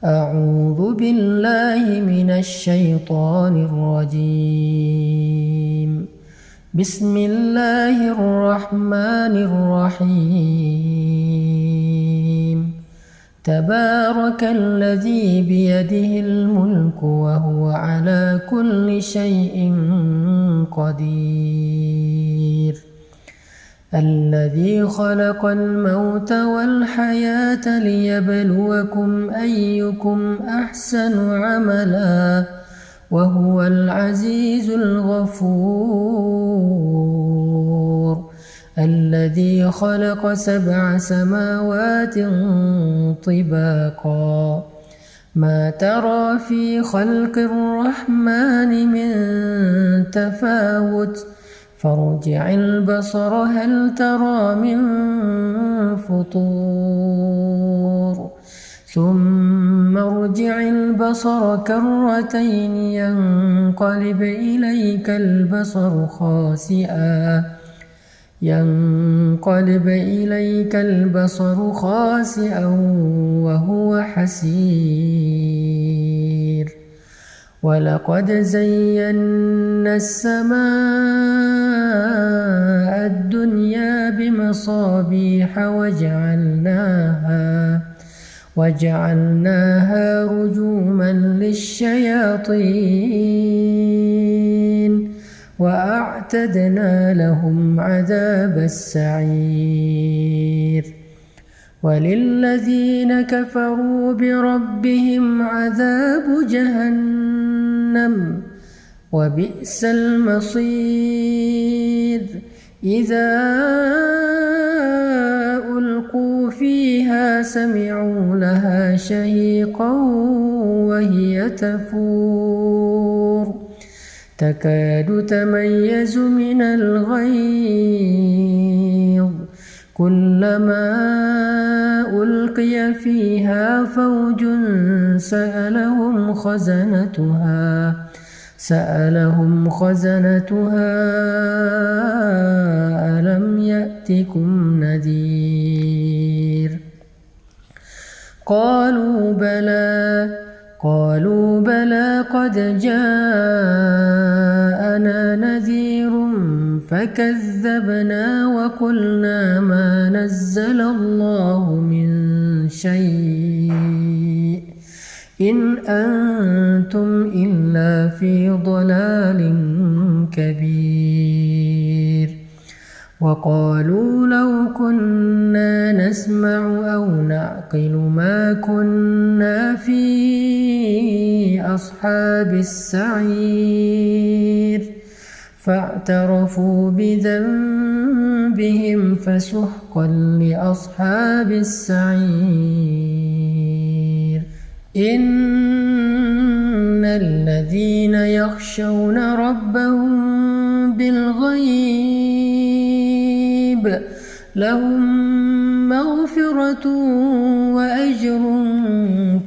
أعوذ بالله من الشيطان الرجيم. بسم الله الرحمن الرحيم. تبارك الذي بيده الملك وهو على كل شيء قدير. الذي خلق الموت والحياة ليبلوكم أيكم أحسن عملا وهو العزيز الغفور. الذي خلق 7 سماوات طباقا ما ترى في خلق الرحمن من تفاوت فارجع البصر هل ترى من فطور ثم ارجع البصر كرتين ينقلب إليك البصر خاسئا وهو حسير. ولقد زينا السماء الدنيا بمصابيح وجعلناها رجوما للشياطين وأعتدنا لهم عذاب السعير. وللذين كفروا بربهم عذاب جهنم وبئس المصير. إذا ألقوا فيها سمعوا لها شهيقا وهي تفور تكاد تميز من الغيظ كلما ألقي فيها فوج سألهم خزنتها ألم يأتكم نذير. قالوا بلى قد جاءنا نذير فكذبنا وقلنا ما نزل الله من شيء إن أنتم إلا في ضلال كبير. وقالوا لو كنا نسمع أو نعقل ما كنا في أصحاب السعير فاعترفوا بذنبهم فسحقا لأصحاب السعير. إن الذين يخشون ربهم بالغيب لهم مغفرة وأجر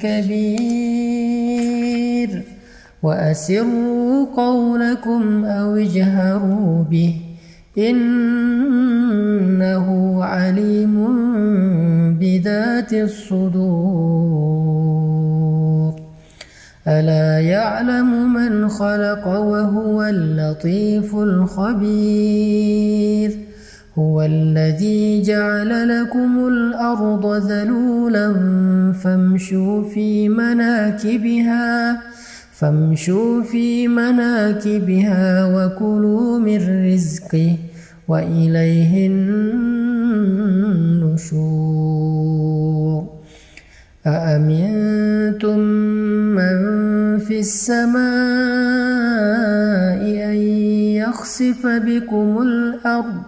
كبير. وأسروا قولكم أو اجهروا به إنه عليم بذات الصدور. ألا يعلم من خلق وهو اللطيف الخبير. هو الذي جعل لكم الأرض ذلولا فامشوا في مناكبها وكلوا من رزقه وإليه النشور. أأمنتم من في السماء أن يخسف بكم الأرض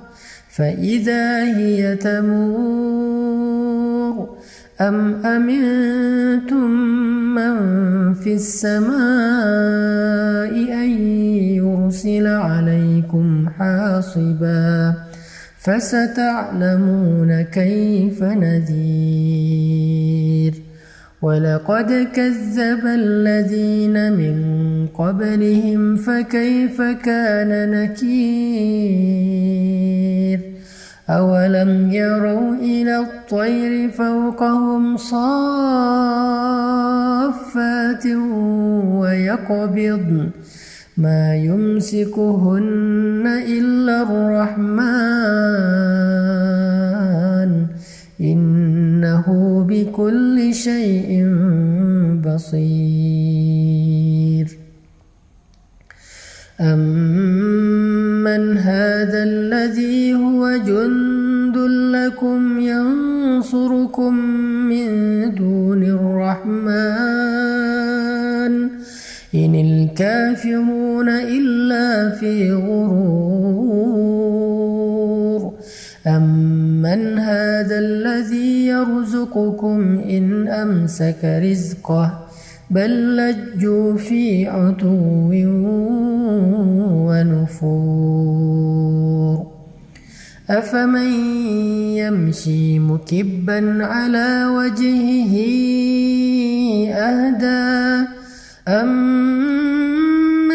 فإذا هي تمور أم أمنتم من في السماء أن يرسل عليكم حاصبا فستعلمون كيف نذير. ولقد كذب الذين من قبلهم فكيف كان نكير. أولم يروا إلى الطير فوقهم صافات ثبات ويقبض ما يمسكهن إلا الرحمن إنه بكل شيء بصير أمن هذا الذي هو جند لكم ينصركم من دون الرحمن إن الكافرون إلا في غرور أمن هذا الذي يرزقكم إن أمسك رزقه بل لجوا في عتو ونفور أفمن يمشي مكبا على وجهه أهدى أمن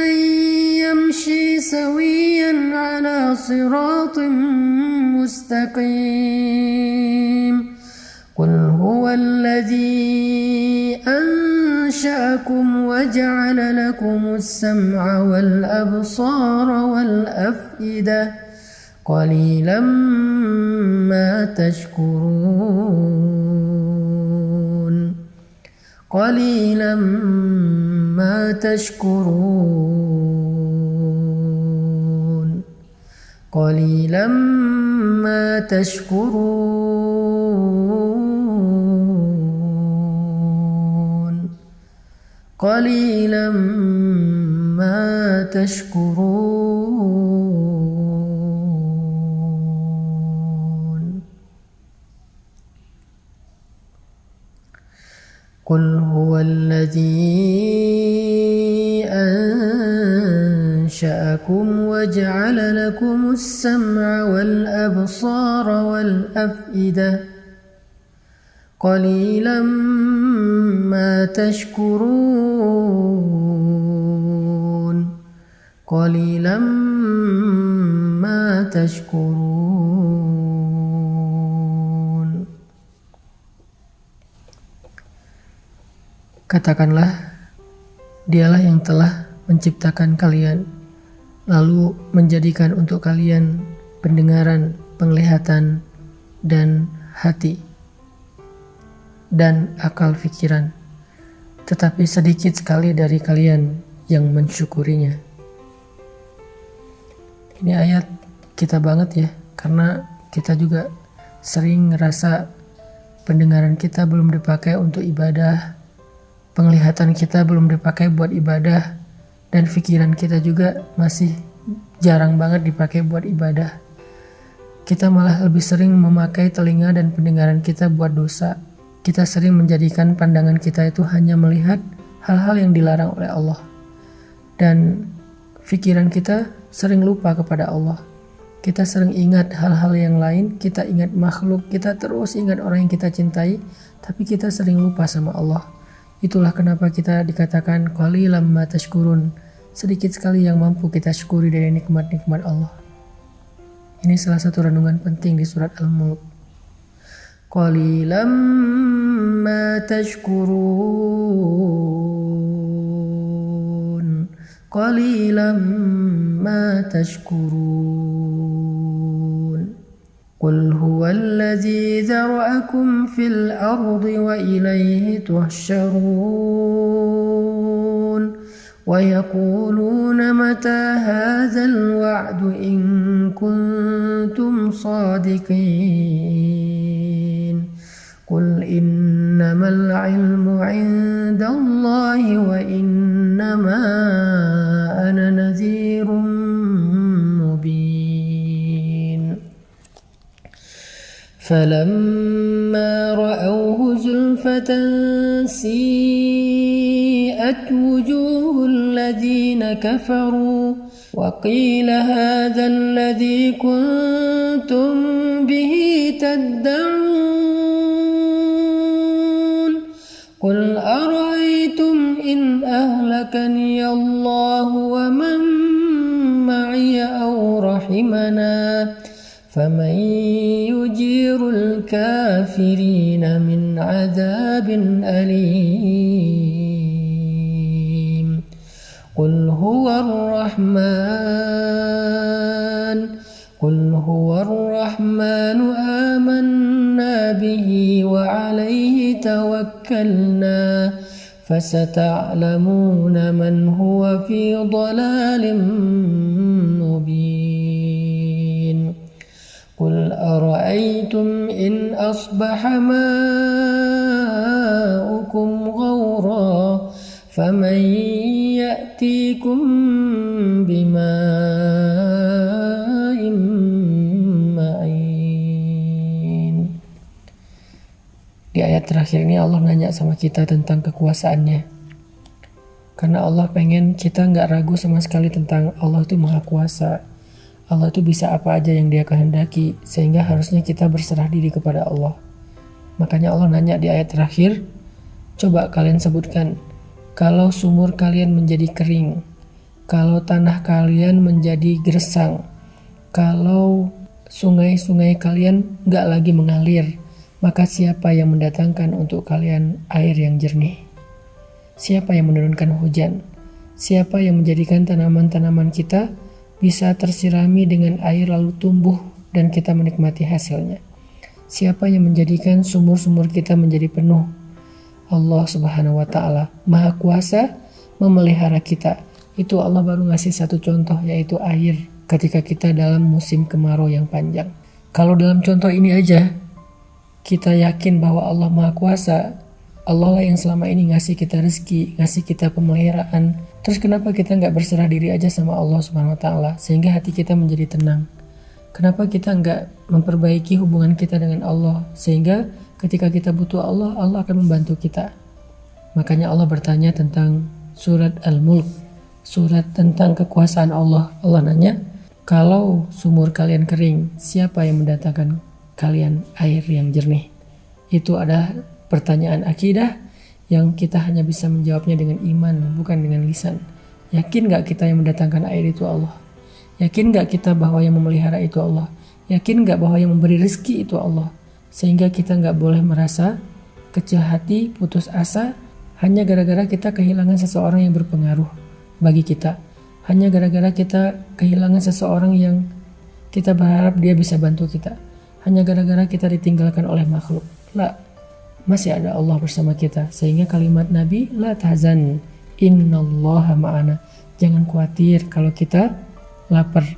يمشي سويا على صراط مستقيم قل هو الذي أنشأكم وجعل لكم السمع والأبصار والأفئدة قليلا ما تشكرون قليلا ما تشكرون قليلا ما تشكرون قليلا ما تشكرون قل هو الذي أنشأكم وجعل لكم السمع والأبصار والأفئدة قليلا ما تشكرون قليلا ما تشكرون. Katakanlah, Dialah yang telah menciptakan kalian, lalu menjadikan untuk kalian pendengaran, penglihatan, dan hati, dan akal fikiran. Tetapi sedikit sekali dari kalian yang mensyukurinya. Ini ayat kita banget ya, karena kita juga sering ngerasa pendengaran kita belum dipakai untuk ibadah, penglihatan kita belum dipakai buat ibadah, dan pikiran kita juga masih jarang banget dipakai buat ibadah. Kita malah lebih sering memakai telinga dan pendengaran kita buat dosa. Kita sering menjadikan pandangan kita itu hanya melihat hal-hal yang dilarang oleh Allah. Dan pikiran kita sering lupa kepada Allah. Kita sering ingat hal-hal yang lain, kita ingat makhluk, kita terus ingat orang yang kita cintai, tapi kita sering lupa sama Allah. Itulah kenapa kita dikatakan qalilan ma tashkurun, sedikit sekali yang mampu kita syukuri dari nikmat-nikmat Allah. Ini salah satu renungan penting di surat Al-Mulk. Qalilan ma tashkurun, qalilan ma tashkurun. قل هو الذي ذرأكم في الأرض وإليه تحشرون ويقولون متى هذا الوعد إن كنتم صادقين قل إنما العلم عند الله وإنما أنا نذير مبين فلما رأوه زلفة سيئت وجوه الذين كفروا وقيل هذا الذي كنتم به تدعون قل أرأيتم إن أهلكني الله ومن معي أو رحمنا فمن يجير الكافرين من عذاب أليم قل هو الرحمن آمنا به وعليه توكلنا فستعلمون من هو في ضلال مبين قل أرأيتم إن أصبح ماؤكم غورا فمن يأتيكم بماء معين. Di ayat terakhir ini Allah nanya sama kita tentang kekuasaannya. Karena Allah pengen kita nggak ragu sama sekali tentang Allah itu maha kuasa. Allah itu bisa apa aja yang dia kehendaki. Sehingga harusnya kita berserah diri kepada Allah. Makanya Allah nanya di ayat terakhir, coba kalian sebutkan, kalau sumur kalian menjadi kering, kalau tanah kalian menjadi gersang, kalau sungai-sungai kalian nggak lagi mengalir, maka siapa yang mendatangkan untuk kalian air yang jernih? Siapa yang menurunkan hujan? Siapa yang menjadikan tanaman-tanaman kita bisa tersirami dengan air lalu tumbuh dan kita menikmati hasilnya? Siapa yang menjadikan sumur-sumur kita menjadi penuh? Allah Subhanahu wa Ta'ala Maha Kuasa memelihara kita. Itu Allah baru ngasih satu contoh, yaitu air ketika kita dalam musim kemarau yang panjang. Kalau dalam contoh ini aja kita yakin bahwa Allah Maha Kuasa, Allah lah yang selama ini ngasih kita rezeki, ngasih kita pemeliharaan. Terus kenapa kita nggak berserah diri aja sama Allah Subhanahu Wa Taala sehingga hati kita menjadi tenang? Kenapa kita nggak memperbaiki hubungan kita dengan Allah sehingga ketika kita butuh Allah, Allah akan membantu kita? Makanya Allah bertanya tentang surat Al-Mulk, surat tentang kekuasaan Allah. Allah nanya, kalau sumur kalian kering, siapa yang mendatangkan kalian air yang jernih? Itu ada pertanyaan akidah yang kita hanya bisa menjawabnya dengan iman, bukan dengan lisan. Yakin gak kita yang mendatangkan air itu Allah? Yakin gak kita bahwa yang memelihara itu Allah? Yakin gak bahwa yang memberi rezeki itu Allah? Sehingga kita gak boleh merasa kecil hati, putus asa hanya gara-gara kita kehilangan seseorang yang berpengaruh bagi kita. Hanya gara-gara kita kehilangan seseorang yang kita berharap dia bisa bantu kita. Hanya gara-gara kita ditinggalkan oleh makhluk. La, masih ada Allah bersama kita. Sehingga kalimat Nabi, la tahzan, innallaha ma'ana. Jangan khawatir kalau kita lapar.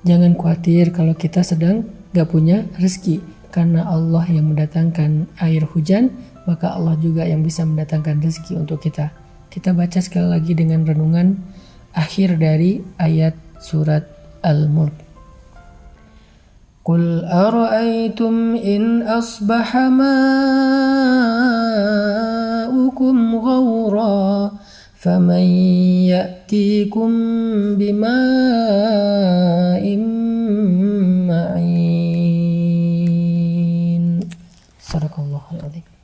Jangan khawatir kalau kita sedang gak punya rezeki. Karena Allah yang mendatangkan air hujan, maka Allah juga yang bisa mendatangkan rezeki untuk kita. Kita baca sekali lagi dengan renungan akhir dari ayat surat Al-Mulk. قل أرأيتم إن أصبح ماؤكم غورا فمن يأتيكم بماء معين. صدق الله العظيم.